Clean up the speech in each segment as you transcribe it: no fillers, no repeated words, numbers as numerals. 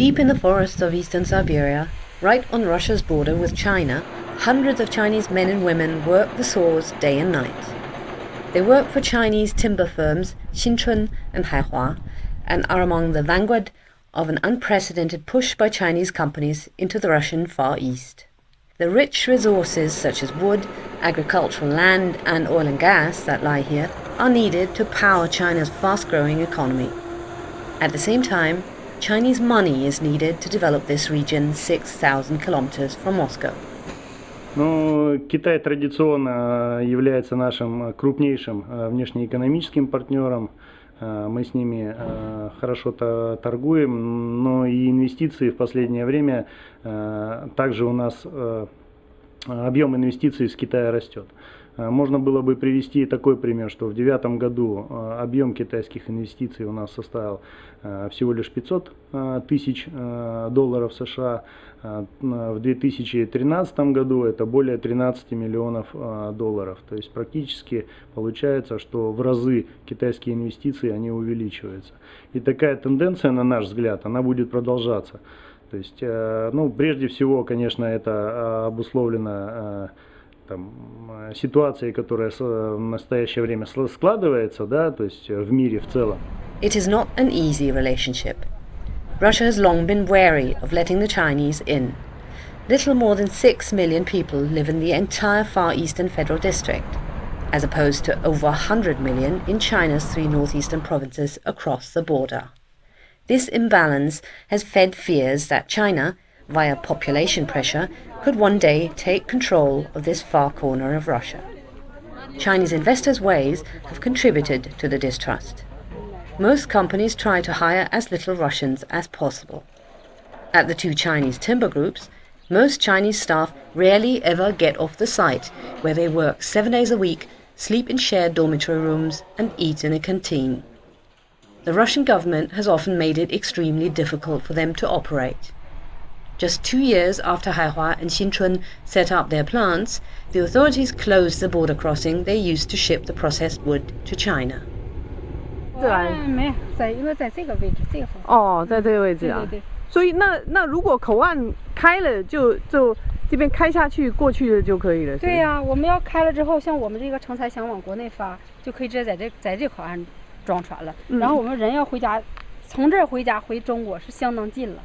Deep in the forests of eastern Siberia, right on Russia's border with China, hundreds of Chinese men and women work the saws day and night. They work for Chinese timber firms Xinchun and Haihua and are among the vanguard of an unprecedented push by Chinese companies into the Russian Far East. The rich resources such as wood, agricultural land and oil and gas that lie here are needed to power China's fast-growing economy. At the same time, Chinese money is needed to develop this region 6,000 kilometers from Moscow. Ну, Китай традиционно является нашим крупнейшим внешнеэкономическим партнером. Мы с ними хорошо торгуем, но и инвестиции в последнее время, также у нас объем инвестиций из Китая растет. Можно было бы привести такой пример, что в 2009 году объем китайских инвестиций у нас составил всего лишь 500 тысяч долларов США. В 2013 году это более 13 миллионов долларов. То есть практически получается, что в разы китайские инвестиции они увеличиваются. И такая тенденция, на наш взгляд, она будет продолжаться. То есть, ну, прежде всего, конечно, это обусловлено ситуацией, которая в настоящее время складывается, да, то есть в мире в целом. It is not an easy relationship. Russia has long been wary of letting the Chinese in. Little more than 6 million people live in the entire Far Eastern Federal District, as opposed to over 100 million in China's 3 northeastern provinces across the border. This imbalance has fed fears that China, via population pressure, could one day take control of this far corner of Russia. Chinese investors' ways have contributed to the distrust. Most companies try to hire as little Russians as possible. At the 2 Chinese timber groups, most Chinese staff rarely ever get off the site, where they work 7 days a week, sleep in shared dormitory rooms and eat in a canteen. The Russian government has often made it extremely difficult for them to operate. Just 2 years after Haihua and Xinchun set up their plants, the authorities closed the border crossing they used to ship the processed wood to China. 没有，因为在这个位置，这个方向。哦，在这个位置啊。对对对。所以那如果口岸开了，就这边开下去过去的就可以了。对呀，我们要开了之后，像我们这个成材想往国内发，就可以直接在这口岸装船了。然后我们人要回家，从这儿回家回中国是相当近了。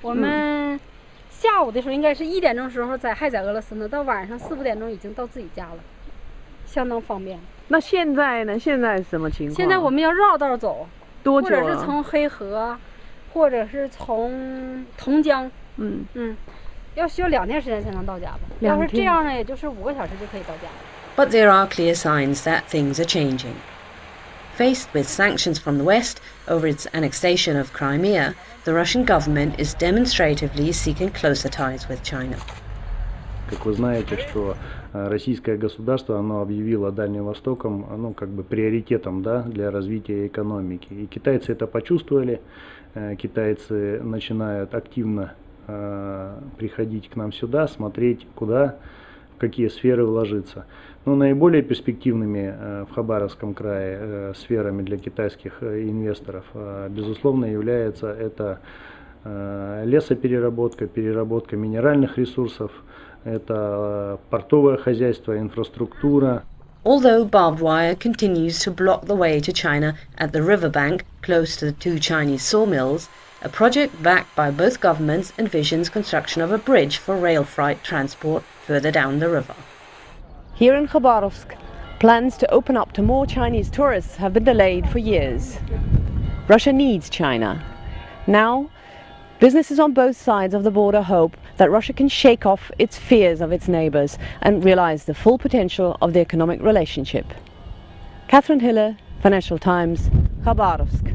我们下午的时候应该是1点钟时候还在俄罗斯呢，到晚上4、5点钟已经到自己家了，相当方便。那现在呢？现在什么情况？现在我们要绕道走，多久或者是从黑河，或者是从同江，要需要2天时间才能到家吧。要是这样呢，也就是5个小时就可以到家。But there are clear signs that things are changing. Faced with sanctions from the West over its annexation of Crimea, the Russian government is demonstratively seeking closer ties with China. Как вы знаете, что российское государство, оно объявило Дальним Востоком, как бы приоритетом, да, для развития экономики. И китайцы это почувствовали, китайцы начинают активно приходить к нам сюда, смотреть, куда, в какие сферы вложиться. Но наиболее перспективными в Хабаровском крае сферами для китайских инвесторов, безусловно, является это лесопереработка, переработка минеральных ресурсов, это портовое хозяйство, инфраструктура. Although barbed wire continues to block the way to China at the riverbank close to the 2 Chinese sawmills, a project backed by both governments envisions construction of a bridge for rail freight transport further down the river. Here in Khabarovsk, plans to open up to more Chinese tourists have been delayed for years. Russia needs China. Now, businesses on both sides of the border hope that Russia can shake off its fears of its neighbours and realise the full potential of the economic relationship. Kathrin Hille, Financial Times, Khabarovsk.